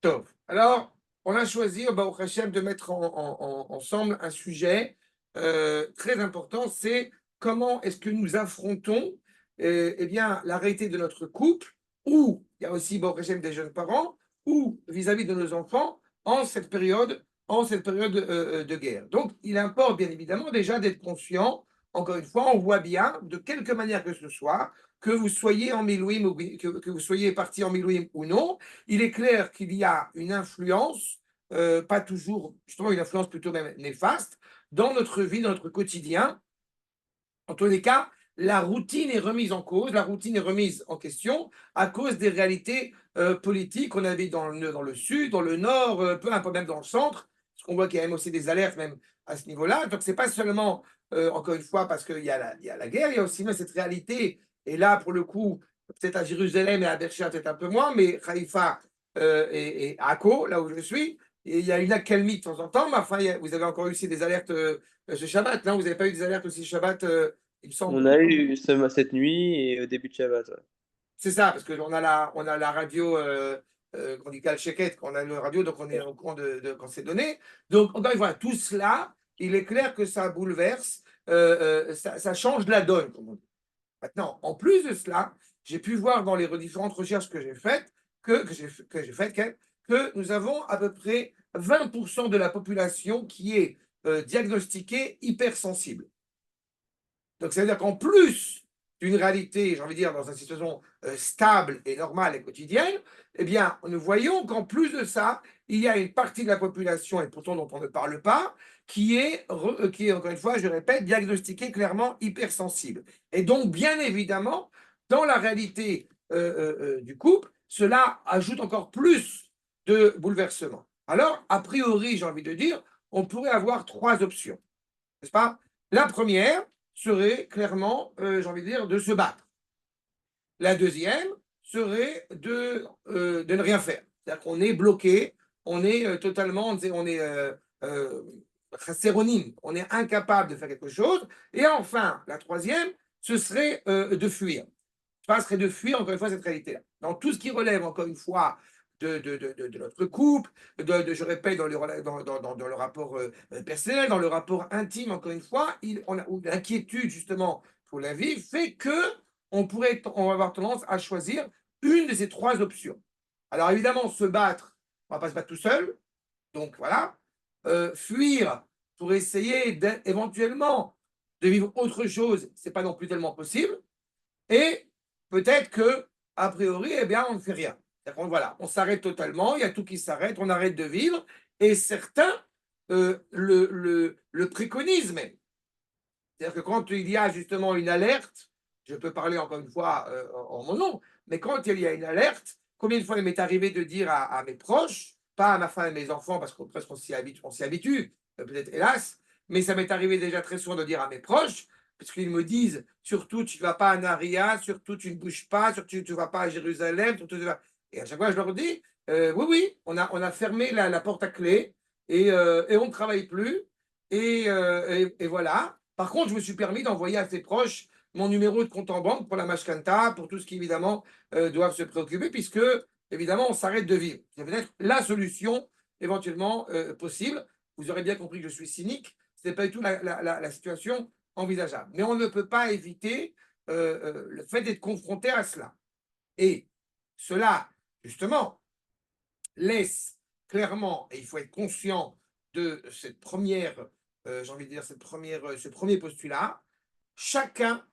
Tov. Alors, on a choisi au Baruch Hashem de mettre ensemble un sujet très important, c'est comment est-ce que nous affrontons eh bien, la réalité de notre couple, ou il y a aussi Baruch Hashem des jeunes parents, ou vis-à-vis de nos enfants en cette période de guerre. Donc, il importe bien évidemment déjà d'être conscient. Encore une fois, on voit bien, de quelque manière que ce soit, que vous soyez en Milouim ou que vous soyez parti en Milouim ou non, il est clair qu'il y a une influence, pas toujours, justement une influence plutôt même néfaste, dans notre vie, dans notre quotidien. En tous les cas, la routine est remise en cause, la routine est remise en question à cause des réalités politiques qu'on avait dans le sud, dans le nord, peu importe, même dans le centre, parce qu'on voit qu'il y a même aussi des alertes même à ce niveau-là. Donc, ce n'est pas seulement, encore une fois, parce qu'il y a la guerre, il y a aussi même cette réalité. Et là, pour le coup, peut-être à Jérusalem et à Berchia, peut-être un peu moins, mais Haïfa et Akko, là où je suis, et il y a une accalmie de temps en temps, mais enfin, vous avez encore eu aussi des alertes ce Shabbat. Non, vous n'avez pas eu des alertes aussi Shabbat, il me semble. On a eu cette nuit et au début de Shabbat, ouais. C'est ça, parce qu'on a on a la radio, qu'on dit Kal Sheket, qu'on a le radio, donc on est Ouais. au courant de quand c'est donné. Donc, encore une fois, tout cela, il est clair que ça bouleverse, ça change la donne, comme on dit. Maintenant, en plus de cela, j'ai pu voir dans les différentes recherches que j'ai faites que nous avons à peu près 20% de la population qui est diagnostiquée hypersensible. Donc, ça veut dire qu'en plus d'une réalité, j'ai envie de dire, dans une situation stable et normale et quotidienne, eh bien, nous voyons qu'en plus de ça, il y a une partie de la population, et pourtant dont on ne parle pas, qui est encore une fois, je répète, diagnostiquée clairement hypersensible. Et donc, bien évidemment, dans la réalité du couple, cela ajoute encore plus de bouleversements. Alors, a priori, j'ai envie de dire, on pourrait avoir trois options, n'est-ce pas? La première serait clairement, j'ai envie de dire, de se battre. La deuxième serait de ne rien faire. C'est-à-dire qu'on est bloqué, on est totalement, on est séronime, on est incapable de faire quelque chose. Et enfin, la troisième, ce serait de fuir. Ce serait de fuir, encore une fois, cette réalité-là. Dans tout ce qui relève, encore une fois, de notre couple, je répète, dans le rapport personnel, dans le rapport intime, encore une fois, l'inquiétude, justement, pour la vie, fait que on va avoir tendance à choisir une de ces trois options. Alors, évidemment, se battre, on ne va pas se battre tout seul, donc voilà. Fuir pour essayer éventuellement de vivre autre chose, ce n'est pas non plus tellement possible. Et peut-être que, a priori, eh bien, on ne fait rien. Voilà, on s'arrête totalement, il y a tout qui s'arrête, on arrête de vivre. Et certains le préconisent même. C'est-à-dire que quand il y a justement une alerte, je peux parler encore une fois en mon nom, mais quand il y a une alerte, combien de fois il m'est arrivé de dire à mes proches, pas à ma femme et mes enfants, parce qu'on presque on s'y habitue, peut-être hélas, mais ça m'est arrivé déjà très souvent de dire à mes proches, parce qu'ils me disent, surtout tu ne vas pas à Naria, surtout tu ne bouges pas, surtout tu ne vas pas à Jérusalem, surtout tu vas... Et à chaque fois je leur dis, oui, oui, on a fermé la porte à clé et on ne travaille plus, et voilà. Par contre, je me suis permis d'envoyer à ses proches mon numéro de compte en banque pour la Mashkanta, pour tout ce qui, évidemment, doivent se préoccuper, puisque, évidemment, on s'arrête de vivre. C'est peut-être la solution, éventuellement, possible. Vous aurez bien compris que je suis cynique. Ce n'est pas du tout la situation envisageable. Mais on ne peut pas éviter le fait d'être confronté à cela. Et cela, justement, laisse clairement, et il faut être conscient de cette première, j'ai envie de dire, ce premier postulat, chacun,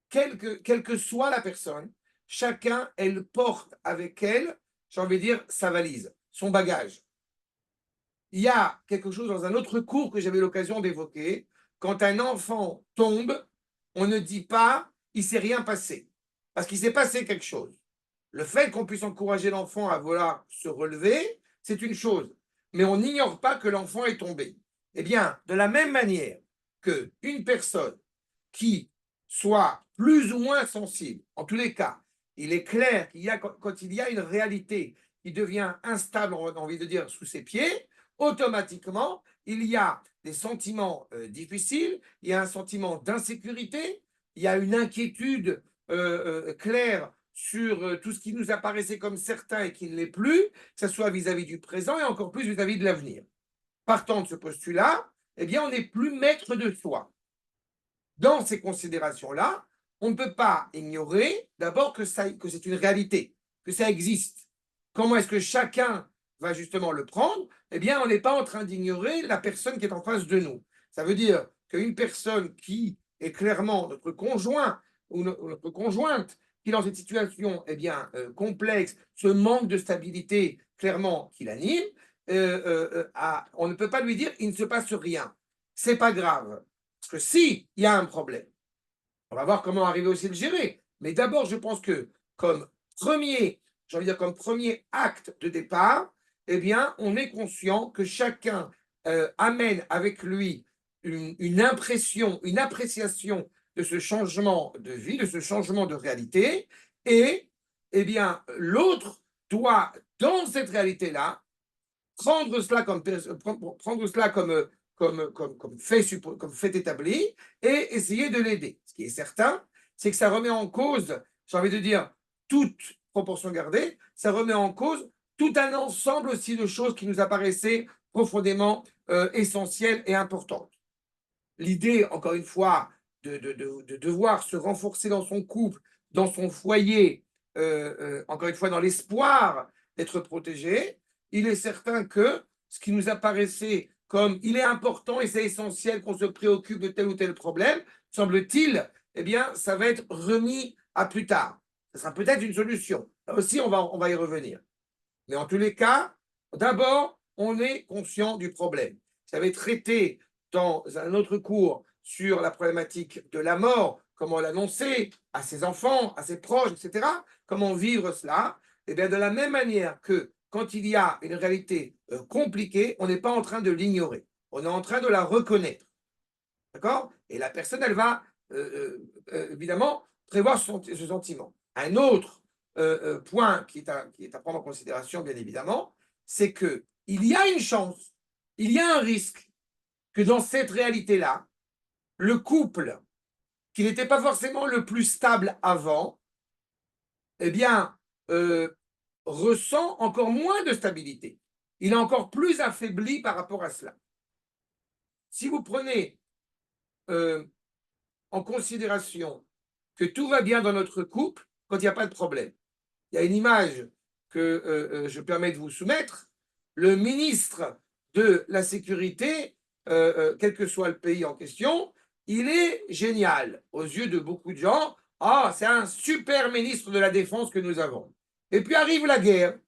quelle que soit la personne, chacun, elle porte avec elle, j'ai envie de dire, sa valise, son bagage. Il y a quelque chose dans un autre cours que j'avais l'occasion d'évoquer. Quand un enfant tombe, on ne dit pas il ne s'est rien passé, parce qu'il s'est passé quelque chose. Le fait qu'on puisse encourager l'enfant à vouloir se relever, c'est une chose. Mais on n'ignore pas que l'enfant est tombé. Eh bien, de la même manière qu'une personne qui soit plus ou moins sensible, en tous les cas, il est clair qu'il y a, quand il y a une réalité qui devient instable, on a envie de dire, sous ses pieds, automatiquement, il y a des sentiments difficiles, il y a un sentiment d'insécurité, il y a une inquiétude claire sur tout ce qui nous apparaissait comme certain et qui ne l'est plus, que ce soit vis-à-vis du présent et encore plus vis-à-vis de l'avenir. Partant de ce postulat, eh bien, on n'est plus maître de soi. Dans ces considérations-là, on ne peut pas ignorer d'abord que c'est une réalité, que ça existe. Comment est-ce que chacun va justement le prendre? Eh bien, on n'est pas en train d'ignorer la personne qui est en face de nous. Ça veut dire qu'une personne qui est clairement notre conjoint ou notre conjointe, qui est dans cette situation complexe, ce manque de stabilité clairement qui l'anime, on ne peut pas lui dire il ne se passe rien. C'est pas grave. Parce que si il y a un problème, on va voir comment arriver aussi à le gérer. Mais d'abord, je pense que comme comme premier acte de départ, eh bien, on est conscient que chacun amène avec lui une impression, une appréciation de ce changement de vie, de ce changement de réalité, et eh bien, l'autre doit, dans cette réalité-là, prendre cela comme fait établi et essayer de l'aider. Ce qui est certain, c'est que ça remet en cause, j'ai envie de dire, toute proportion gardée, ça remet en cause tout un ensemble aussi de choses qui nous apparaissaient profondément essentielles et importantes. L'idée, encore une fois, de devoir se renforcer dans son couple, dans son foyer, encore une fois, dans l'espoir d'être protégé, il est certain que ce qui nous apparaissait comme il est important et c'est essentiel qu'on se préoccupe de tel ou tel problème, semble-t-il, eh bien, ça va être remis à plus tard. Ce sera peut-être une solution. Là aussi, on va y revenir. Mais en tous les cas, d'abord, on est conscient du problème. J'avais traité dans un autre cours sur la problématique de la mort, comment l'annoncer à ses enfants, à ses proches, etc. Comment vivre cela. Et bien, de la même manière que quand il y a une réalité compliquée, on n'est pas en train de l'ignorer. On est en train de la reconnaître. D'accord? Et la personne, elle va évidemment prévoir ce sentiment. Un autre point qui est à prendre en considération, bien évidemment, c'est qu'il y a une chance, il y a un risque que dans cette réalité-là, le couple, qui n'était pas forcément le plus stable avant, eh bien, ressent encore moins de stabilité. Il est encore plus affaibli par rapport à cela. Si vous prenez en considération que tout va bien dans notre couple quand il n'y a pas de problème. Il y a une image que je permets de vous soumettre. Le ministre de la Sécurité, quel que soit le pays en question, il est génial aux yeux de beaucoup de gens. Ah, c'est un super ministre de la Défense que nous avons. Et puis arrive la guerre.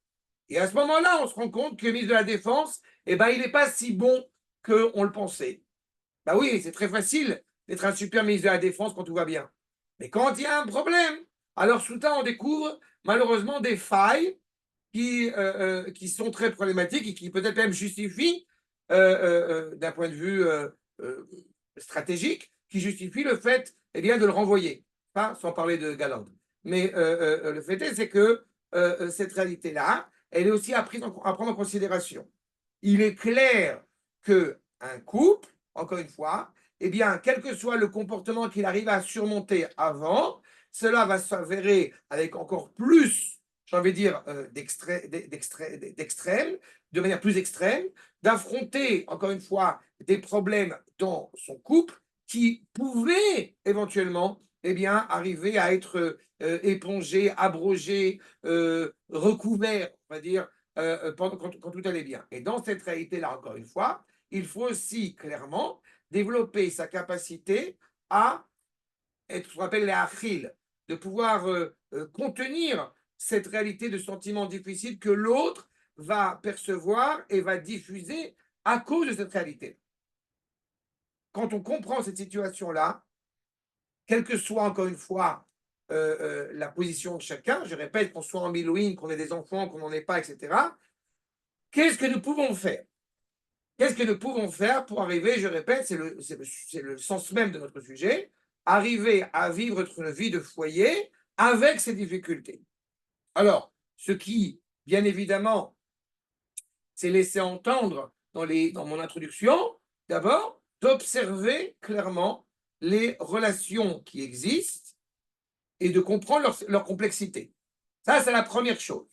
Et à ce moment-là, on se rend compte que le ministre de la Défense, il n'est pas si bon qu'on le pensait. Ben oui, c'est très facile d'être un super ministre de la Défense quand tout va bien. Mais quand il y a un problème, alors soudain, on découvre malheureusement des failles qui sont très problématiques et qui peut-être même justifient, d'un point de vue stratégique, qui justifient le fait de le renvoyer. Pas sans parler de Galande. Mais le fait est, c'est que cette réalité-là, elle est aussi à prendre en considération. Il est clair qu'un couple, encore une fois, quel que soit le comportement qu'il arrive à surmonter avant, cela va s'avérer avec encore plus, j'ai envie de dire, d'extrême, de manière plus extrême, d'affronter, encore une fois, des problèmes dans son couple qui pouvaient éventuellement arriver à être épongés, abrogés, recouverts, on va dire, quand tout allait bien. Et dans cette réalité-là, encore une fois, il faut aussi clairement développer sa capacité à être ce qu'on appelle les achilles, de pouvoir contenir cette réalité de sentiments difficiles que l'autre va percevoir et va diffuser à cause de cette réalité. Quand on comprend cette situation-là, quelle que soit encore une fois la position de chacun, je répète, qu'on soit en Milouine, qu'on ait des enfants, qu'on n'en ait pas, etc., qu'est-ce que nous pouvons faire? Qu'est-ce que nous pouvons faire pour arriver, je répète, c'est le sens même de notre sujet, arriver à vivre notre vie de foyer avec ces difficultés. Alors, ce qui, bien évidemment, s'est laissé entendre dans mon introduction, d'abord, d'observer clairement les relations qui existent et de comprendre leur complexité. Ça, c'est la première chose.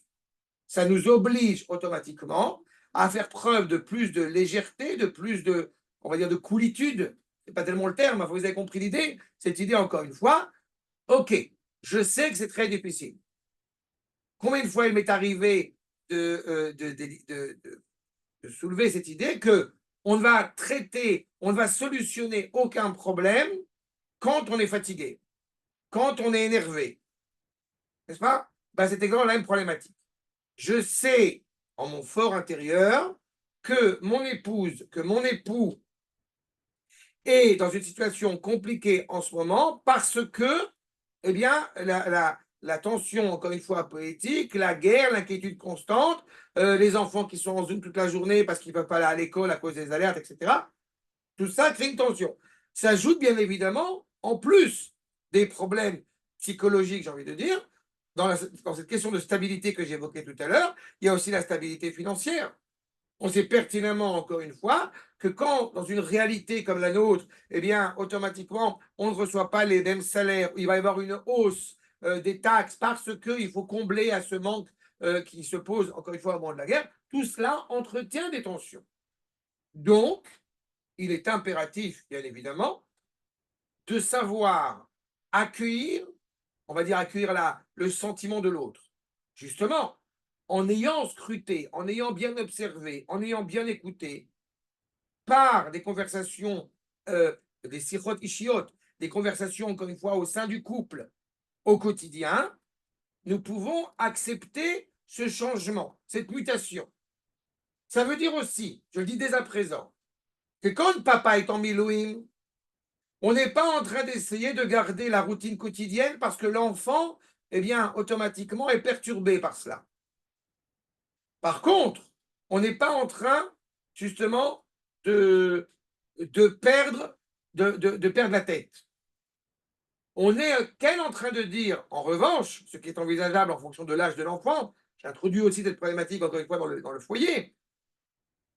Ça nous oblige automatiquement à faire preuve de plus de légèreté, de plus de, on va dire, de coolitude. C'est pas tellement le terme, vous avez compris l'idée. Cette idée, encore une fois, ok, je sais que c'est très difficile. Combien de fois il m'est arrivé de soulever cette idée que on ne va traiter, on ne va solutionner aucun problème quand on est fatigué, quand on est énervé, n'est-ce pas? Ben, c'est exactement la même problématique. Je sais en mon fort intérieur que mon épouse, que mon époux est dans une situation compliquée en ce moment parce que, eh bien, la tension, encore une fois, politique, la guerre, l'inquiétude constante, les enfants qui sont en Zoom toute la journée parce qu'ils ne peuvent pas aller à l'école à cause des alertes, etc. Tout ça crée une tension. Ça ajoute bien évidemment, en plus des problèmes psychologiques, j'ai envie de dire, dans cette question de stabilité que j'évoquais tout à l'heure, il y a aussi la stabilité financière. On sait pertinemment, encore une fois, que quand, dans une réalité comme la nôtre, eh bien, automatiquement, on ne reçoit pas les mêmes salaires, il va y avoir une hausse des taxes parce qu'il faut combler à ce manque qui se pose, encore une fois, au moment de la guerre, tout cela entretient des tensions. Donc, il est impératif, bien évidemment, de savoir accueillir, on va dire accueillir le sentiment de l'autre. Justement, en ayant scruté, en ayant bien observé, en ayant bien écouté, par des conversations, des sichot ishiot, des conversations, encore une fois, au sein du couple, au quotidien, nous pouvons accepter ce changement, cette mutation. Ça veut dire aussi, je le dis dès à présent, que quand papa est en milouim, on n'est pas en train d'essayer de garder la routine quotidienne parce que l'enfant, eh bien, automatiquement est perturbé par cela. Par contre, on n'est pas en train, justement, de perdre, de perdre la tête. On est qu'elle en train de dire, en revanche, ce qui est envisageable en fonction de l'âge de l'enfant, j'introduis aussi cette problématique, encore une fois, dans le foyer.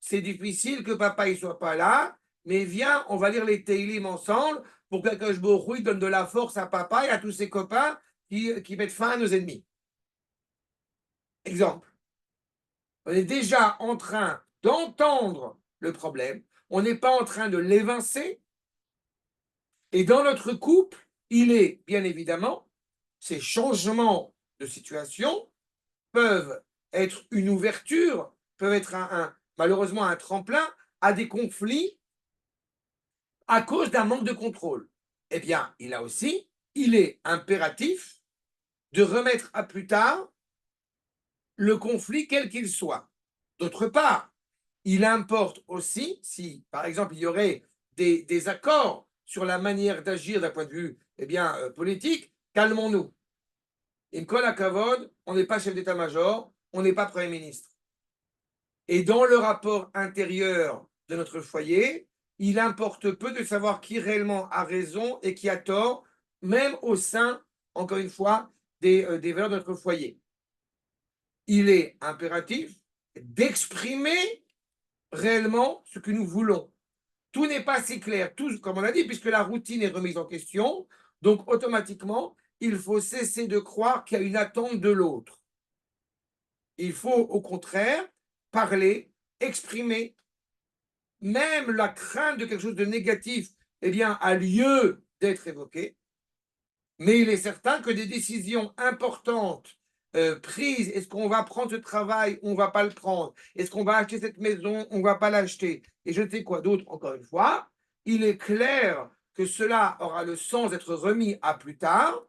C'est difficile que papa ne soit pas là, mais viens, on va lire les Teilim ensemble pour que Baruch Hu donne de la force à papa et à tous ses copains qui mettent fin à nos ennemis. Exemple. On est déjà en train d'entendre le problème, on n'est pas en train de l'évincer, et dans notre couple, il est bien évidemment, ces changements de situation peuvent être une ouverture, peuvent être malheureusement un tremplin à des conflits à cause d'un manque de contrôle. Eh bien, il est impératif de remettre à plus tard le conflit quel qu'il soit. D'autre part, il importe aussi, si par exemple il y aurait des accords sur la manière d'agir d'un point de vue politique, calmons-nous. Imkol Hakavod, on n'est pas chef d'état-major, on n'est pas Premier ministre. Et dans le rapport intérieur de notre foyer, il importe peu de savoir qui réellement a raison et qui a tort, même au sein, encore une fois, des valeurs de notre foyer. Il est impératif d'exprimer réellement ce que nous voulons. Tout n'est pas si clair, tout, comme on a dit, puisque la routine est remise en question, donc automatiquement, il faut cesser de croire qu'il y a une attente de l'autre. Il faut au contraire parler, exprimer, même la crainte de quelque chose de négatif, eh bien, a lieu d'être évoquée. Mais il est certain que des décisions importantes prises, est-ce qu'on va prendre ce travail, on ne va pas le prendre, est-ce qu'on va acheter cette maison, on ne va pas l'acheter, et je ne sais quoi d'autre, encore une fois, il est clair que cela aura le sens d'être remis à plus tard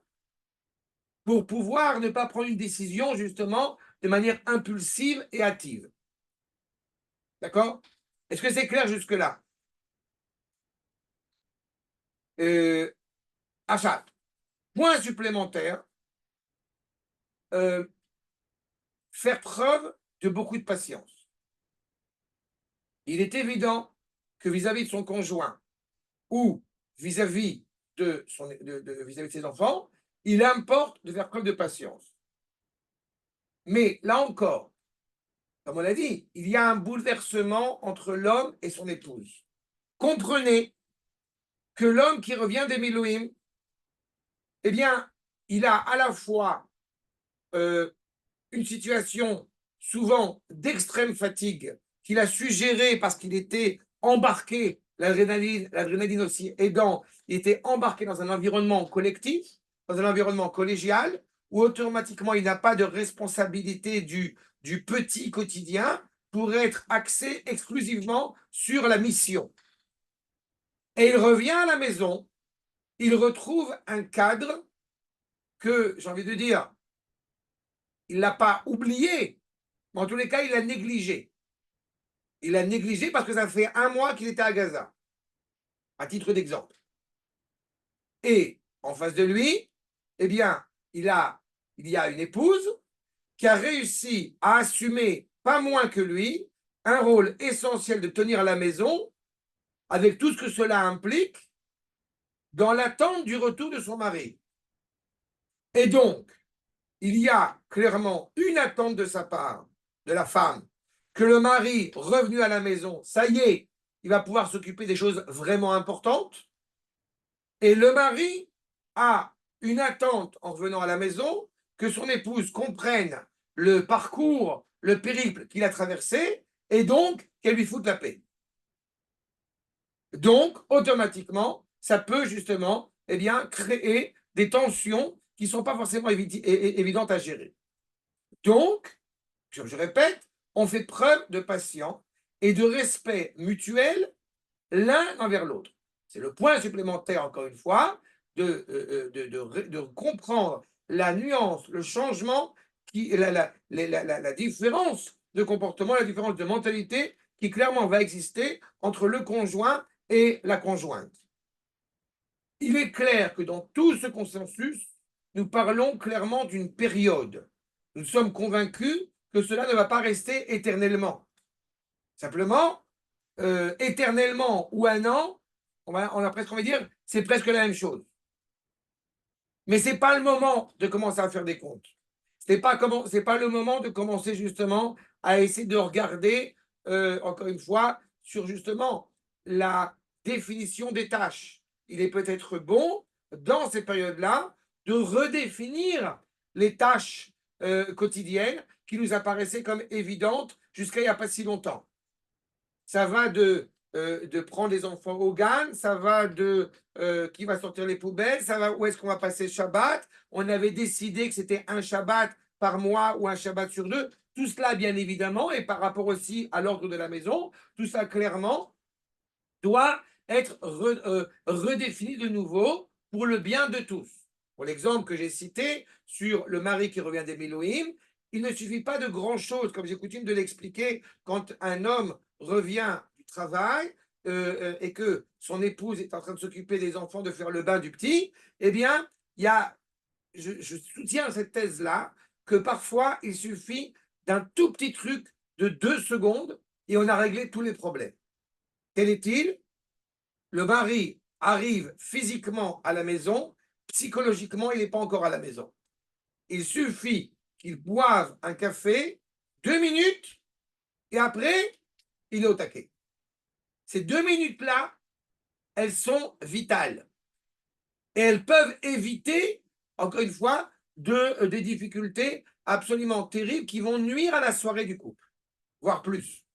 pour pouvoir ne pas prendre une décision justement de manière impulsive et hâtive. D'accord? Est-ce que c'est clair jusque-là? Achat. Point supplémentaire, faire preuve de beaucoup de patience. Il est évident que vis-à-vis de son conjoint ou vis-à-vis vis-à-vis de ses enfants, il importe de faire preuve de patience. Mais là encore, comme on l'a dit, il y a un bouleversement entre l'homme et son épouse. Comprenez que l'homme qui revient des Milouim, eh bien, il a à la fois une situation souvent d'extrême fatigue qu'il a su gérer parce qu'il était embarqué, l'adrénaline aussi aidant, il était embarqué dans un environnement collectif, dans un environnement collégial, où automatiquement il n'a pas de responsabilité du petit quotidien pour être axé exclusivement sur la mission. Et il revient à la maison, il retrouve un cadre que, j'ai envie de dire, il ne l'a pas oublié, mais en tous les cas, il l'a négligé. Il l'a négligé parce que ça fait un mois qu'il était à Gaza, à titre d'exemple. Et en face de lui, eh bien, il y a une épouse qui a réussi à assumer, pas moins que lui, un rôle essentiel de tenir la maison, avec tout ce que cela implique, dans l'attente du retour de son mari. Et donc, il y a clairement une attente de sa part, de la femme, que le mari, revenu à la maison, ça y est, il va pouvoir s'occuper des choses vraiment importantes. Et le mari a une attente en revenant à la maison que son épouse comprenne le parcours, le périple qu'il a traversé, et donc qu'elle lui foute la paix. Donc, automatiquement, ça peut justement créer des tensions qui ne sont pas forcément évidentes à gérer. Donc, je répète, on fait preuve de patience et de respect mutuel l'un envers l'autre. C'est le point supplémentaire, encore une fois, de comprendre la nuance, le changement, la différence de comportement, la différence de mentalité qui clairement va exister entre le conjoint et la conjointe. Il est clair que dans tout ce consensus, nous parlons clairement d'une période. Nous sommes convaincus que cela ne va pas rester éternellement. Simplement, éternellement ou un an, on a presque envie de dire, c'est presque la même chose. Mais ce n'est pas le moment de commencer à faire des comptes. Ce n'est pas le moment de commencer justement à essayer de regarder, encore une fois, sur justement la définition des tâches. Il est peut-être bon, dans ces périodes-là, de redéfinir les tâches quotidiennes qui nous apparaissaient comme évidentes jusqu'à il n'y a pas si longtemps. Ça va de prendre les enfants au GAN, ça va de qui va sortir les poubelles, ça va où est-ce qu'on va passer le Shabbat. On avait décidé que c'était un Shabbat par mois ou un Shabbat sur deux. Tout cela, bien évidemment, et par rapport aussi à l'ordre de la maison, tout ça clairement doit être redéfini de nouveau pour le bien de tous. Pour l'exemple que j'ai cité sur le mari qui revient des Milouim, il ne suffit pas de grand-chose, comme j'ai coutume de l'expliquer, quand un homme revient du travail et que son épouse est en train de s'occuper des enfants, de faire le bain du petit, eh bien, je soutiens cette thèse-là, que parfois, il suffit d'un tout petit truc de 2 secondes et on a réglé tous les problèmes. Quel est-il? Le mari arrive physiquement à la maison, psychologiquement, il n'est pas encore à la maison. Il suffit qu'il boive un café, 2 minutes, et après, il est au taquet. Ces 2 minutes-là, elles sont vitales. Et elles peuvent éviter, encore une fois, des difficultés absolument terribles qui vont nuire à la soirée du couple, voire plus.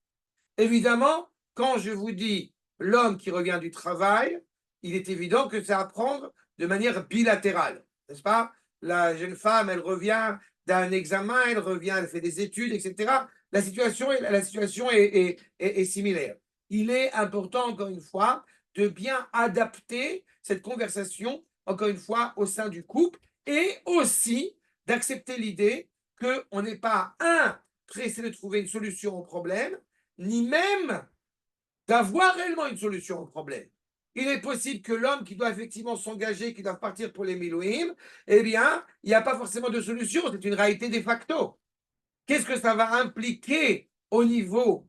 Évidemment, quand je vous dis l'homme qui revient du travail, il est évident que c'est à prendre de manière bilatérale, n'est-ce pas? La jeune femme, elle revient d'un examen, elle revient, elle fait des études, etc. La situation est similaire. Il est important, encore une fois, de bien adapter cette conversation, encore une fois, au sein du couple et aussi d'accepter l'idée qu'on n'est pas, pressé de trouver une solution au problème, ni même d'avoir réellement une solution au problème. Il est possible que l'homme qui doit effectivement s'engager, qui doit partir pour les Milouim, eh bien, il n'y a pas forcément de solution, c'est une réalité de facto. Qu'est-ce que ça va impliquer au niveau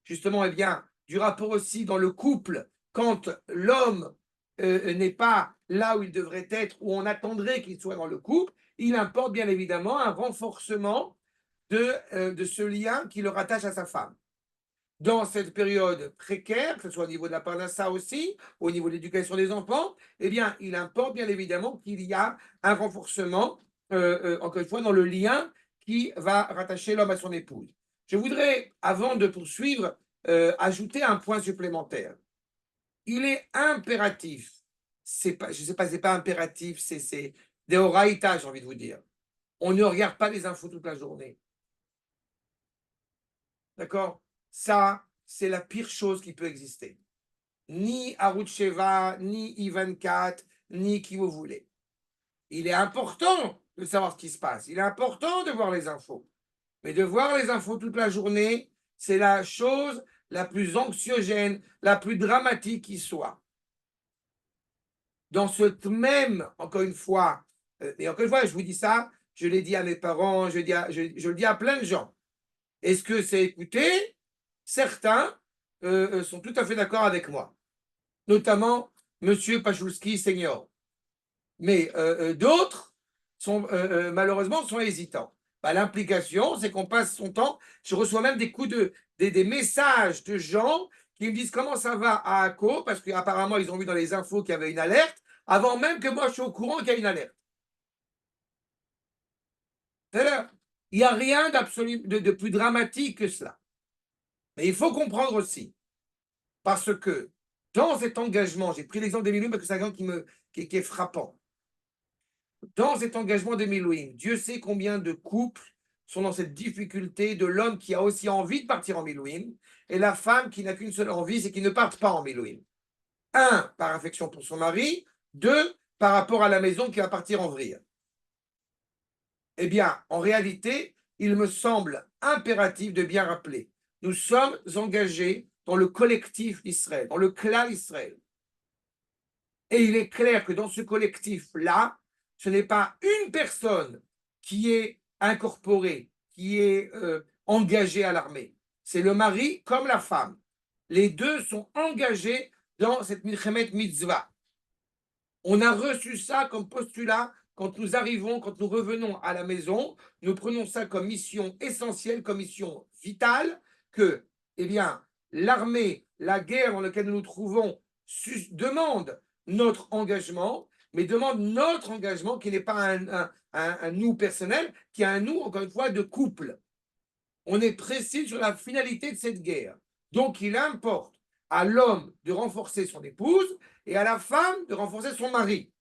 justement, eh bien, du rapport aussi dans le couple, quand l'homme n'est pas là où il devrait être, où on attendrait qu'il soit dans le couple, il importe bien évidemment un renforcement de ce lien qui le rattache à sa femme. dans cette période précaire, que ce soit au niveau de la parnassa aussi, au niveau de l'éducation des enfants, eh bien, il importe bien évidemment qu'il y a un renforcement, encore une fois, dans le lien qui va rattacher l'homme à son épouse. Je voudrais, avant de poursuivre, ajouter un point supplémentaire. Il est impératif, c'est pas, je ne sais pas, c'est pas impératif, c'est des oraïta, j'ai envie de vous dire. On ne regarde pas les infos toute la journée. D'accord? Ça, c'est la pire chose qui peut exister. Ni Arutz Sheva, ni I24, ni qui vous voulez. Il est important de savoir ce qui se passe. Il est important de voir les infos. Mais de voir les infos toute la journée, c'est la chose la plus anxiogène, la plus dramatique qui soit. Dans ce même, encore une fois, et encore une fois, je vous dis ça, je l'ai dit à mes parents, je le dis à plein de gens. Est-ce que c'est écouté? Certains sont tout à fait d'accord avec moi, notamment Monsieur Pachulski senior. Mais d'autres sont malheureusement sont hésitants. Bah, l'implication, c'est qu'on passe son temps. Je reçois même des messages de gens qui me disent comment ça va à Akko, parce qu'apparemment ils ont vu dans les infos qu'il y avait une alerte, avant même que moi je sois au courant qu'il y a une alerte. C'est-à-dire, il n'y a rien de plus dramatique que cela. Mais il faut comprendre aussi, parce que dans cet engagement, j'ai pris l'exemple des Milouim parce que c'est un exemple qui est frappant. Dans cet engagement des Milouim, Dieu sait combien de couples sont dans cette difficulté de l'homme qui a aussi envie de partir en Milouim et la femme qui n'a qu'une seule envie, c'est qu'il ne parte pas en Milouim. Un, par affection pour son mari. Deux, par rapport à la maison qui va partir en vrille. Eh bien, en réalité, il me semble impératif de bien rappeler, nous sommes engagés dans le collectif Israël, dans le clan Israël. Et il est clair que dans ce collectif-là, ce n'est pas une personne qui est incorporée, qui est engagée à l'armée. C'est le mari comme la femme. Les deux sont engagés dans cette milchemet mitzvah. On a reçu ça comme postulat quand nous arrivons, quand nous revenons à la maison. Nous prenons ça comme mission essentielle, comme mission vitale, que, eh bien, l'armée, la guerre dans laquelle nous nous trouvons demande notre engagement, mais demande notre engagement qui n'est pas un nous personnel, qui est un nous, encore une fois, de couple. On est précis sur la finalité de cette guerre. Donc, il importe à l'homme de renforcer son épouse et à la femme de renforcer son mari.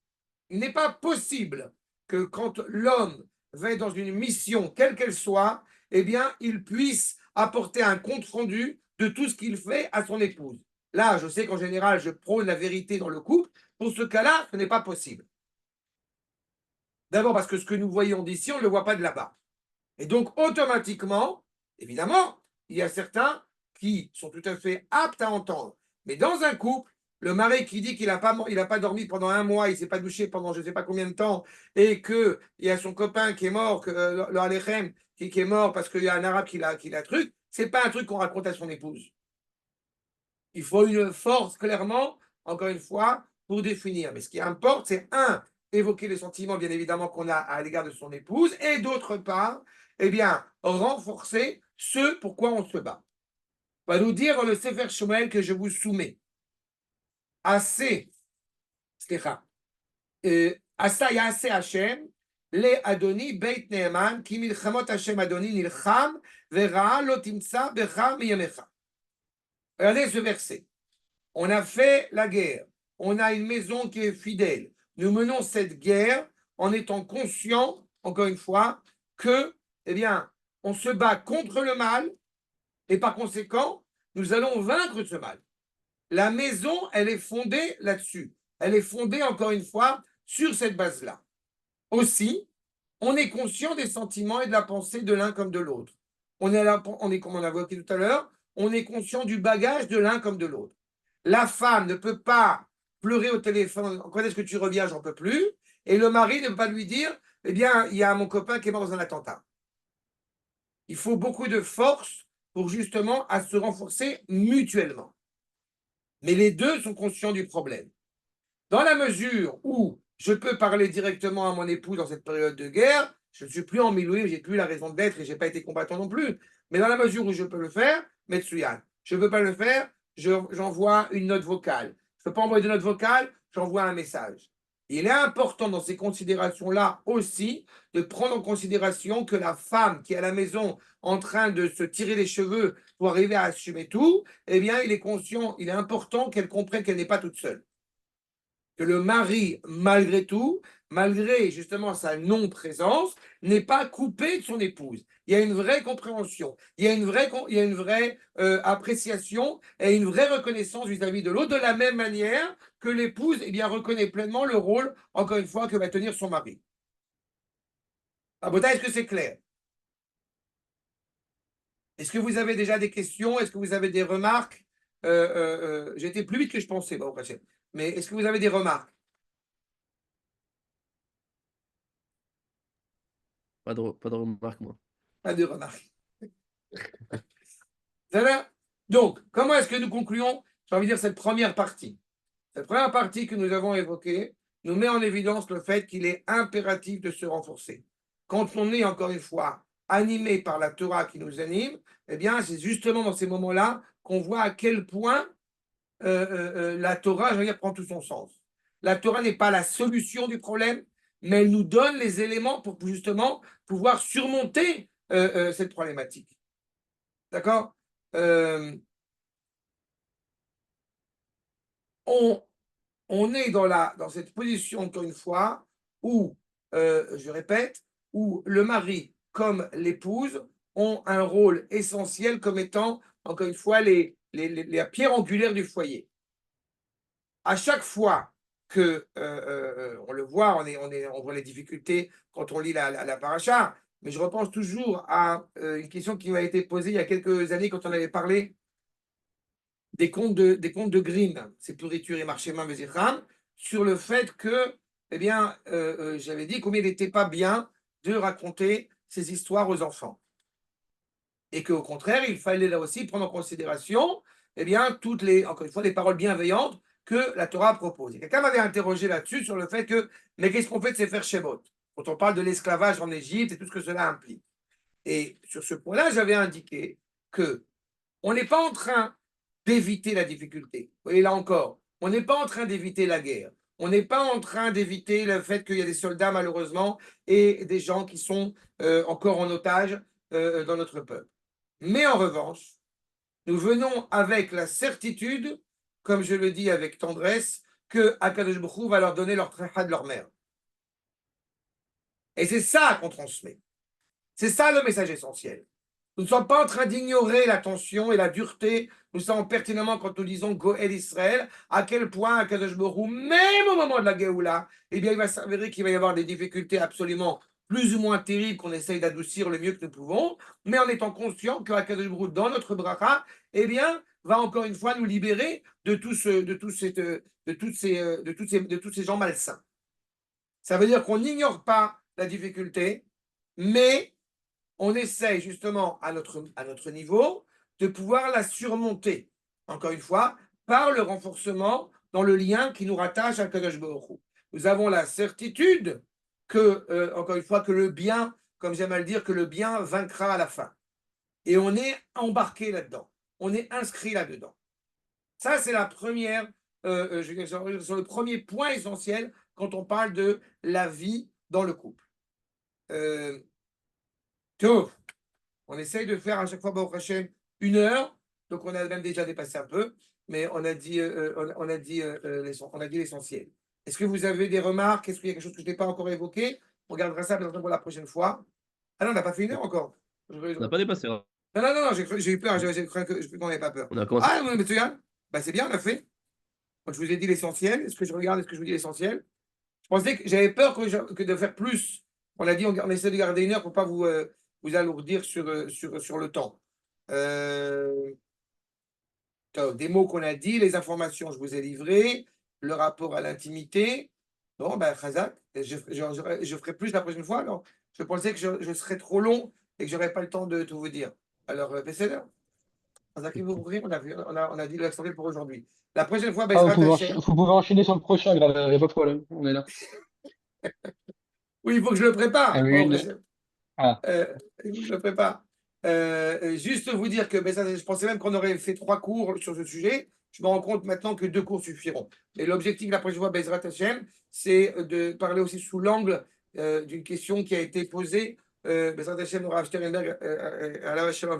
Il n'est pas possible que quand l'homme va être dans une mission, quelle qu'elle soit, eh bien, il puisse apporter un compte-rendu de tout ce qu'il fait à son épouse. Là, je sais qu'en général, je prône la vérité dans le couple. Pour ce cas-là, ce n'est pas possible. D'abord parce que ce que nous voyons d'ici, on ne le voit pas de là-bas. Et donc, automatiquement, évidemment, il y a certains qui sont tout à fait aptes à entendre. Mais dans un couple, le mari qui dit qu'il n'a pas dormi pendant un mois, il ne s'est pas douché pendant je ne sais pas combien de temps, et qu'il y a son copain qui est mort, le Alechem, qui est mort parce qu'il y a un arabe qui l'a truc, ce n'est pas un truc qu'on raconte à son épouse. Il faut une force, clairement, encore une fois, pour définir. Mais ce qui importe, c'est un, évoquer les sentiments, bien évidemment, qu'on a à l'égard de son épouse, et d'autre part, eh bien, renforcer ce pourquoi on se bat. On va nous dire dans le Sefer Shmuel que je vous soumets. Assez, Asa Yase Hashem, le Adoni Beit Neeman, ki milchamot Hashem Adoni nilcham, vera lo timtsa becha miyamecha. Regardez ce verset. On a fait la guerre. On a une maison qui est fidèle. Nous menons cette guerre en étant conscients, encore une fois, que, eh bien, on se bat contre le mal et par conséquent, nous allons vaincre ce mal. La maison, elle est fondée là-dessus. Elle est fondée, encore une fois, sur cette base-là. Aussi, on est conscient des sentiments et de la pensée de l'un comme de l'autre. On est, comme on a évoqué tout à l'heure, on est conscient du bagage de l'un comme de l'autre. La femme ne peut pas pleurer au téléphone, quand est-ce que tu reviens, j'en peux plus. Et le mari ne peut pas lui dire, eh bien, il y a mon copain qui est mort dans un attentat. Il faut beaucoup de force pour justement à se renforcer mutuellement. Mais les deux sont conscients du problème. Dans la mesure où je peux parler directement à mon époux dans cette période de guerre, je ne suis plus en Milouim, je n'ai plus la raison d'être et je n'ai pas été combattant non plus. Mais dans la mesure où je peux le faire, Metsuyan. Je ne peux pas le faire, j'envoie une note vocale. Je ne peux pas envoyer de note vocale, j'envoie un message. Il est important dans ces considérations-là aussi de prendre en considération que la femme qui est à la maison en train de se tirer les cheveux pour arriver à assumer tout, eh bien, il est conscient, il est important qu'elle comprenne qu'elle n'est pas toute seule. Que le mari, malgré tout, malgré justement sa non-présence, n'est pas coupé de son épouse. Il y a une vraie compréhension, il y a une vraie appréciation et une vraie reconnaissance vis-à-vis de l'autre, de la même manière que l'épouse eh bien, reconnaît pleinement le rôle, encore une fois, que va tenir son mari. Est-ce que c'est clair? Est-ce que vous avez déjà des questions? Est-ce que vous avez des remarques? J'ai été plus vite que je pensais, bon, mais est-ce que vous avez des remarques? Pas de remarque, moi. Pas de remarques. Donc, comment est-ce que nous concluons, j'ai envie de dire, cette première partie? Cette première partie que nous avons évoquée nous met en évidence le fait qu'il est impératif de se renforcer. Quand on est, encore une fois, animé par la Torah qui nous anime, eh bien, c'est justement dans ces moments-là qu'on voit à quel point la Torah, je veux dire, prend tout son sens. La Torah n'est pas la solution du problème, mais elle nous donne les éléments pour justement pouvoir surmonter cette problématique. D'accord? On est dans cette position, encore une fois, où, je répète, où le mari comme l'épouse ont un rôle essentiel comme étant, encore une fois, la pierre angulaire du foyer. À chaque fois que, on le voit, on voit les difficultés quand on lit la paracha, mais je repense toujours à une question qui m'a été posée il y a quelques années quand on avait parlé des contes de Grimm, c'est Pourriture et Marchema Vezichram, sur le fait que, eh bien, j'avais dit combien il n'était pas bien de raconter ces histoires aux enfants. Et qu'au contraire, il fallait là aussi prendre en considération, eh bien, encore une fois, les paroles bienveillantes que la Torah propose. Et quelqu'un m'avait interrogé là-dessus sur le fait que, mais qu'est-ce qu'on fait de ces Sefer Shemot quand on parle de l'esclavage en Égypte et tout ce que cela implique. Et sur ce point-là, j'avais indiqué que on n'est pas en train d'éviter la difficulté. Vous voyez, là encore, on n'est pas en train d'éviter la guerre. On n'est pas en train d'éviter le fait qu'il y a des soldats, malheureusement, et des gens qui sont encore en otage dans notre peuple. Mais en revanche, nous venons avec la certitude, comme je le dis avec tendresse, que Akadosh Baruch Hu va leur donner leur trécha de leur mère. Et c'est ça qu'on transmet. C'est ça le message essentiel. Nous ne sommes pas en train d'ignorer la tension et la dureté. Nous savons pertinemment, quand nous disons Goël Israël, à quel point Akadosh Baruch Hu, même au moment de la Géoula, eh bien, il va s'avérer qu'il va y avoir des difficultés absolument plus ou moins terribles qu'on essaye d'adoucir le mieux que nous pouvons, mais en étant conscient que Akadosh Baruch Hu, dans notre bracha, eh bien, va encore une fois nous libérer de tous ces gens malsains. Ça veut dire qu'on n'ignore pas la difficulté, mais on essaye justement à notre niveau de pouvoir la surmonter, encore une fois, par le renforcement dans le lien qui nous rattache à Kadosh Baruch Hu. Nous avons la certitude que, encore une fois, que le bien, comme j'aime à le dire, que le bien vaincra à la fin. Et on est embarqué là-dedans. On est inscrit là-dedans. Ça, c'est la première, sur le premier point essentiel quand on parle de la vie dans le couple. Tov. On essaye de faire à chaque fois, Baruch Hashem, 1 heure. Donc, on a même déjà dépassé un peu, mais on a dit l'essentiel. Est-ce que vous avez des remarques? Est-ce qu'il y a quelque chose que je n'ai pas encore évoqué? On regardera ça pour la prochaine fois. Ah non, on n'a pas fait 1 heure encore. On n'a pas dépassé, hein. Non, j'ai eu peur. J'ai cru qu'on n'avait pas peur. On a commencé. Ah, mais tu regardes, c'est bien, on a fait. Quand je vous ai dit l'essentiel, est-ce que je regarde, est-ce que je vous dis l'essentiel? Je pensais que j'avais peur que de faire plus. On a dit, on essaie de garder 1 heure pour ne pas vous alourdir sur le temps. Des mots qu'on a dit, les informations, je vous ai livrées, le rapport à l'intimité. Bon, Khazak, je ferai plus la prochaine fois. Alors, je pensais que je serais trop long et que je n'aurais pas le temps de tout vous dire. Alors, Besséder, Khazak, on a dit l'essentiel pour aujourd'hui. La prochaine fois, Ah, Hashem. vous pouvez enchaîner sur le prochain, grave, il n'y a pas de problème. On est là. Oui, il faut que je le prépare. Ah oui, Bon, Ah. il faut que je le prépare. Juste vous dire que je pensais même qu'on aurait fait 3 cours sur ce sujet. Je me rends compte maintenant que 2 cours suffiront. Et l'objectif de la prochaine fois, Bezrat Hashem, c'est de parler aussi sous l'angle d'une question qui a été posée, Bezrat Hashem, au Rav Sternberg, à la Shalom,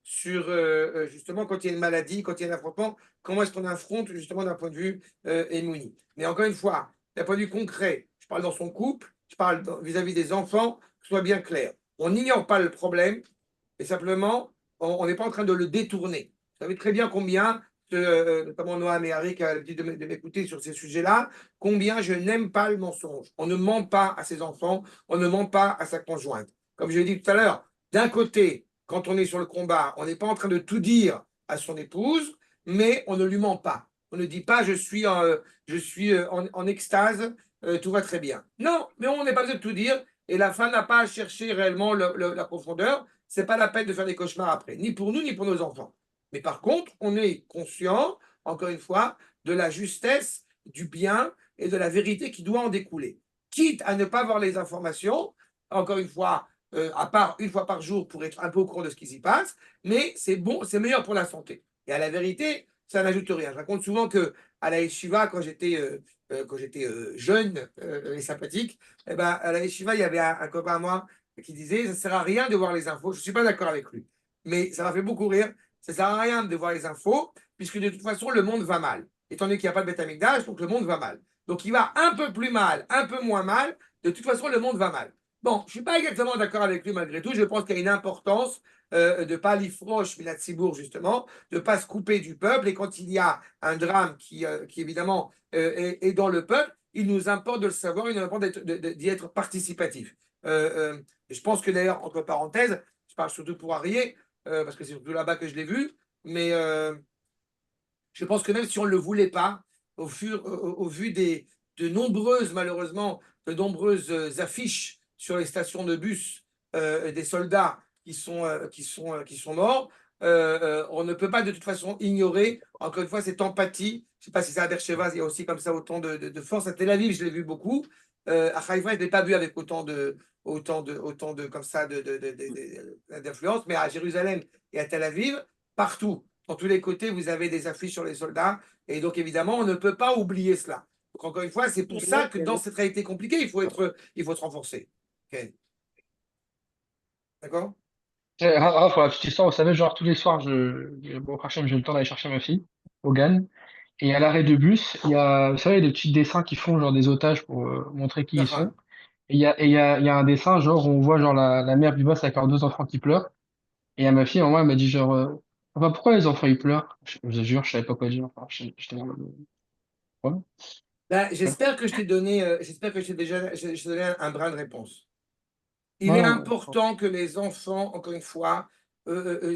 sur justement quand il y a une maladie, quand il y a un affrontement, comment est-ce qu'on affronte justement d'un point de vue émouni. Mais encore une fois, d'un point de vue concret, je parle dans son couple, je parle vis-à-vis des enfants, que ce soit bien clair. On n'ignore pas le problème, et simplement, on n'est pas en train de le détourner. Vous savez très bien combien, notamment Noam et Harry qui a l'habitude de m'écouter sur ces sujets-là, combien je n'aime pas le mensonge. On ne ment pas à ses enfants, on ne ment pas à sa conjointe. Comme je l'ai dit tout à l'heure, d'un côté, quand on est sur le combat, on n'est pas en train de tout dire à son épouse, mais on ne lui ment pas. On ne dit pas je suis en extase, tout va très bien. Non, mais on n'est pas besoin de tout dire et la femme n'a pas à chercher réellement la profondeur. C'est pas la peine de faire des cauchemars après, ni pour nous, ni pour nos enfants. Mais par contre, on est conscient, encore une fois, de la justesse, du bien et de la vérité qui doit en découler. Quitte à ne pas voir les informations, encore une fois, à part une fois par jour pour être un peu au courant de ce qui s'y passe, mais c'est bon, c'est meilleur pour la santé. Et à la vérité, ça n'ajoute rien. Je raconte souvent que à la yeshiva, quand j'étais jeune et sympathique, eh ben, à la yeshiva, il y avait un copain à moi qui disait ça ne sert à rien de voir les infos. Je ne suis pas d'accord avec lui, mais ça m'a fait beaucoup rire. Ça ne sert à rien de voir les infos, puisque de toute façon, le monde va mal. Étant donné qu'il n'y a pas de Beth Amikdash, donc le monde va mal. Donc il va un peu plus mal, un peu moins mal. De toute façon, le monde va mal. Bon, je ne suis pas exactement d'accord avec lui malgré tout. Je pense qu'il y a une importance de ne pas l'ifroche, Milat Sibour, justement, de ne pas se couper du peuple. Et quand il y a un drame qui évidemment, est dans le peuple, il nous importe de le savoir, il nous importe d'y être participatif. Je pense que d'ailleurs, entre parenthèses, je parle surtout pour Arié, parce que c'est surtout là-bas que je l'ai vu, mais je pense que même si on ne le voulait pas, au vu de nombreuses, malheureusement, de nombreuses affiches sur les stations de bus des soldats qui sont morts, on ne peut pas de toute façon ignorer, encore une fois, cette empathie. Je ne sais pas si c'est à Beersheva, il y a aussi comme ça autant de force. À Tel Aviv, je l'ai vu beaucoup. À Haïfa, je ne l'ai pas vu avec autant de comme ça d'influence, mais à Jérusalem et à Tel Aviv, partout, dans tous les côtés, vous avez des affiches sur les soldats. Et donc, évidemment, on ne peut pas oublier cela. Donc, encore une fois, c'est pour ça que dans cette réalité compliquée, il faut se renforcer. Okay. D'accord? Raph, pour la petite histoire, vous savez, genre tous les soirs, bon, Hachem, j'ai le temps d'aller chercher ma fille au GAN. Et à l'arrêt de bus, il y a, vous savez, des petits dessins qui font genre des otages pour montrer qui ils sont. Il y a un dessin, genre, où on voit genre la mère du boss avec leurs 2 enfants qui pleurent. Et à ma fille, en moi, elle m'a dit genre, enfin, pourquoi les enfants ils pleurent? Je vous jure, je savais pas quoi dire. Enfin, j'étais en mode, quoi? Ben, j'espère que je t'ai donné, j'espère que je t'ai donné un brin de réponse. Il est Non, important que les enfants, encore une fois,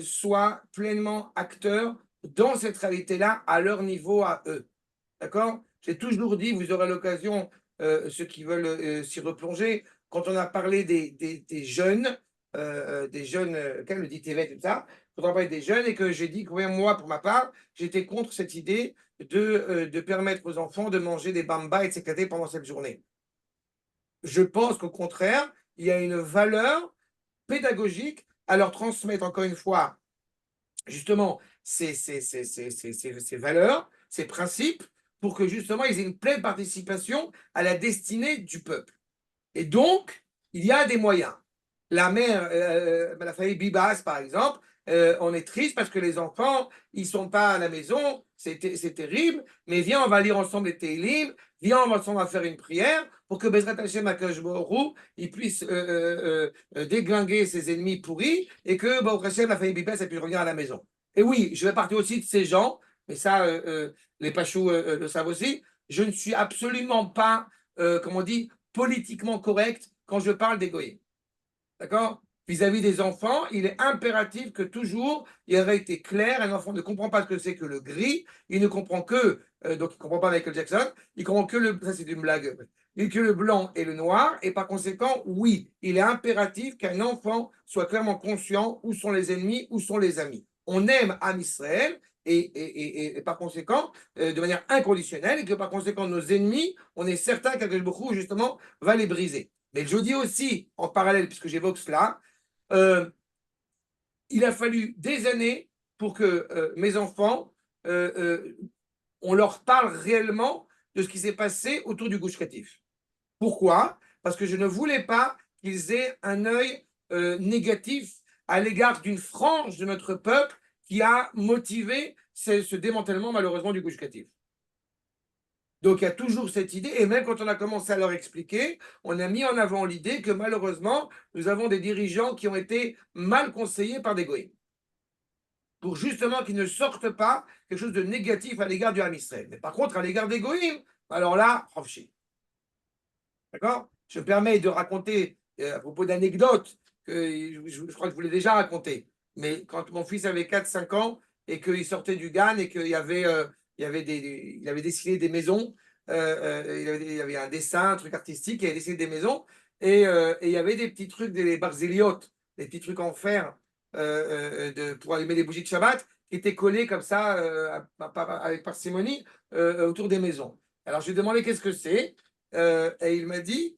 soient pleinement acteurs dans cette réalité-là, à leur niveau, à eux. D'accord? J'ai toujours dit, vous aurez l'occasion, ceux qui veulent s'y replonger, quand on a parlé des jeunes, quand le dit TV, tout ça, quand on a parlé des jeunes et que j'ai dit que moi, pour ma part, j'étais contre cette idée de permettre aux enfants de manger des bambas et de s'éclater pendant cette journée. Je pense qu'au contraire, il y a une valeur pédagogique à leur transmettre, encore une fois, justement, ces valeurs, ces principes, pour que justement, ils aient une pleine participation à la destinée du peuple. Et donc, il y a des moyens. La mère, la famille Bibas, par exemple, on est triste parce que les enfants, ils ne sont pas à la maison, c'est terrible, mais viens, on va lire ensemble les Télim, viens, on va faire une prière pour que Bezrat Hashem Akadosh Baruch Hu, il puisse déglinguer ses ennemis pourris et que Baruch Hashem, la famille Bibas, elle puisse revenir à la maison. Et oui, je vais partir aussi de ces gens, mais ça, les Pachous le savent aussi, je ne suis absolument pas, comment on dit, politiquement correct quand je parle des goyim. D'accord? Vis-à-vis des enfants, il est impératif que toujours il y aurait été clair. Un enfant ne comprend pas ce que c'est que le gris. Il ne comprend que, donc il ne comprend pas Michael Jackson, il comprend que ça c'est une blague, que le blanc et le noir. Et par conséquent, oui, il est impératif qu'un enfant soit clairement conscient où sont les ennemis, où sont les amis. On aime Am Israël et par conséquent, de manière inconditionnelle, et que par conséquent, nos ennemis, on est certain qu'Akadosh Baruch Hu, justement, va les briser. Mais je dis aussi, en parallèle, puisque j'évoque cela, il a fallu des années pour que mes enfants, on leur parle réellement de ce qui s'est passé autour du Gush Katif. Pourquoi? Parce que je ne voulais pas qu'ils aient un œil négatif à l'égard d'une frange de notre peuple qui a motivé ce démantèlement malheureusement du Gush Katif. Donc il y a toujours cette idée, et même quand on a commencé à leur expliquer, on a mis en avant l'idée que malheureusement, nous avons des dirigeants qui ont été mal conseillés par des goïms, pour justement qu'ils ne sortent pas quelque chose de négatif à l'égard du Ham Israël. Mais par contre, à l'égard des goïms, alors là, Hofshi. D'accord? Je me permets de raconter à propos d'anecdotes que je crois que je vous l'ai déjà raconté. Mais quand mon fils avait 4-5 ans et qu'il sortait du GAN et qu'il y avait, il avait dessiné des maisons, il y avait un dessin, un truc artistique, il avait dessiné des maisons et il y avait des petits trucs, des barzéliotes, des petits trucs en fer pour allumer les bougies de Shabbat qui étaient collés comme ça avec parcimonie autour des maisons. Alors je lui ai demandé qu'est-ce que c'est. Et il m'a dit,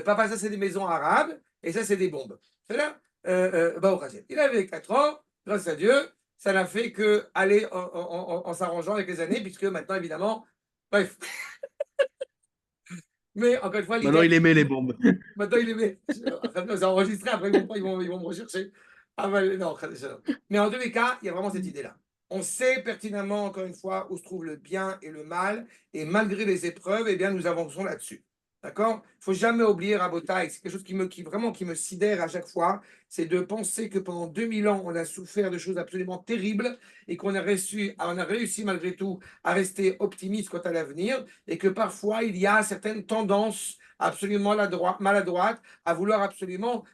papa, ça c'est des maisons arabes et ça c'est des bombes. C'est là, il avait 4 ans, grâce à Dieu, ça n'a fait que aller en s'arrangeant avec les années, puisque maintenant, évidemment, bref. Mais encore une fois, Maintenant, il aimait les bombes. Maintenant, il aimait. C'est enregistré, après, ils vont me rechercher. Ah, non, mais en tous les cas, il y a vraiment cette idée-là. On sait pertinemment, encore une fois, où se trouve le bien et le mal, et malgré les épreuves, eh bien, nous avançons là-dessus. D'accord? Il ne faut jamais oublier Rabotai, c'est quelque chose qui me sidère à chaque fois, c'est de penser que pendant 2000 ans, on a souffert de choses absolument terribles et qu'on a réussi malgré tout à rester optimiste quant à l'avenir et que parfois, il y a certaines tendances absolument maladroites à vouloir absolument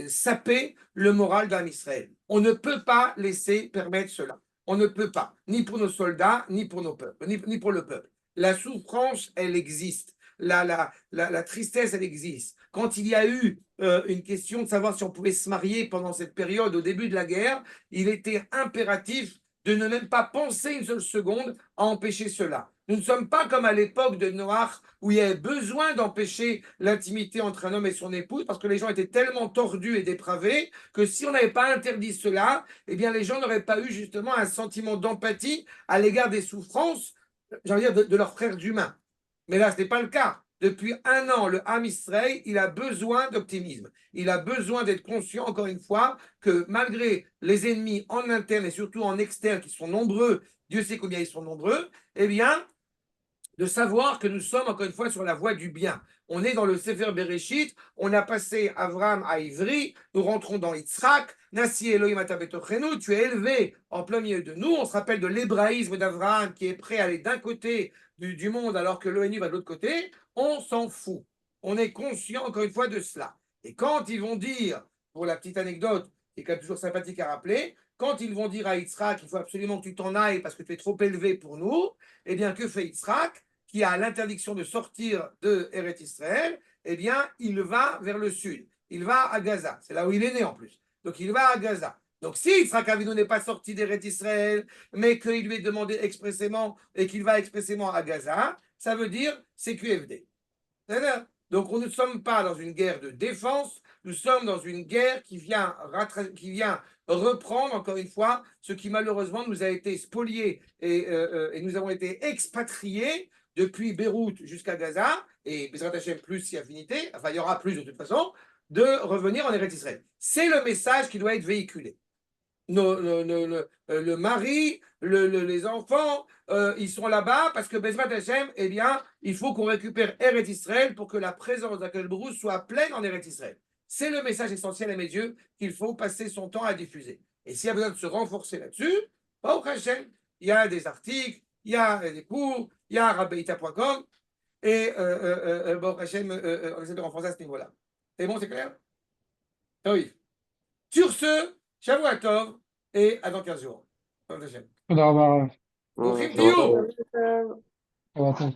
saper le moral d'un Israël. On ne peut pas laisser permettre cela. On ne peut pas, ni pour nos soldats, ni pour nos peuples, ni pour le peuple. La souffrance, elle existe. La tristesse, elle existe. Quand il y a eu une question de savoir si on pouvait se marier pendant cette période, au début de la guerre, il était impératif de ne même pas penser une seule seconde à empêcher cela. Nous ne sommes pas comme à l'époque de Noach, où il y avait besoin d'empêcher l'intimité entre un homme et son épouse, parce que les gens étaient tellement tordus et dépravés que si on n'avait pas interdit cela, eh bien les gens n'auraient pas eu justement un sentiment d'empathie à l'égard des souffrances, j'ai envie de dire, de leurs frères humains. Mais là, ce n'est pas le cas. Depuis 1 an, le Ham Israël, il a besoin d'optimisme. Il a besoin d'être conscient, encore une fois, que malgré les ennemis en interne et surtout en externe, qui sont nombreux, Dieu sait combien ils sont nombreux, eh bien, de savoir que nous sommes, encore une fois, sur la voie du bien. On est dans le Sefer Bereshit, on a passé Avram à Ivri, nous rentrons dans Yitzhak, Nasi Elohim atabetochenu, tu es élevé en plein milieu de nous. On se rappelle de l'hébraïsme d'Avraham qui est prêt à aller d'un côté du monde alors que l'ONU va de l'autre côté. On s'en fout. On est conscient, encore une fois, de cela. Et quand ils vont dire, pour la petite anecdote, qui est quand même toujours sympathique à rappeler, quand ils vont dire à Yitzhak qu'il faut absolument que tu t'en ailles parce que tu es trop élevé pour nous, eh bien, que fait Yitzhak, qui a l'interdiction de sortir de Eretz Israël? Eh bien, il va vers le sud. Il va à Gaza. C'est là où il est né en plus. Donc, il va à Gaza. Donc, si Yitzhak Avinu n'est pas sorti d'Eretz Israël, mais qu'il lui est demandé expressément et qu'il va expressément à Gaza, ça veut dire CQFD. Donc, nous ne sommes pas dans une guerre de défense, nous sommes dans une guerre qui vient reprendre, encore une fois, ce qui malheureusement nous a été spolié et nous avons été expatriés depuis Beyrouth jusqu'à Gaza, et Bezrat Hashem plus si affinité, enfin il y aura plus de toute façon, de revenir en Eretz Israël. C'est le message qui doit être véhiculé. Le mari, les enfants, ils sont là-bas parce que Bezrat Hashem, eh bien, il faut qu'on récupère Eretz Israël pour que la présence d'Akadosh Baruch Hu soit pleine en Eretz Israël. C'est le message essentiel à mes yeux qu'il faut passer son temps à diffuser. Et s'il y a besoin de se renforcer là-dessus, Baruch Hashem, il y a des articles, il y a des cours, il y a rabbeita.com et Baruch Hashem, on essaie de renforcer à ce niveau-là. C'est bon, c'est clair? Oui. Sur ce, Shavua Tov et à dans 15 jours. Baruch Hashem. Faudra avoir. Brouchim Tiyou. Attends.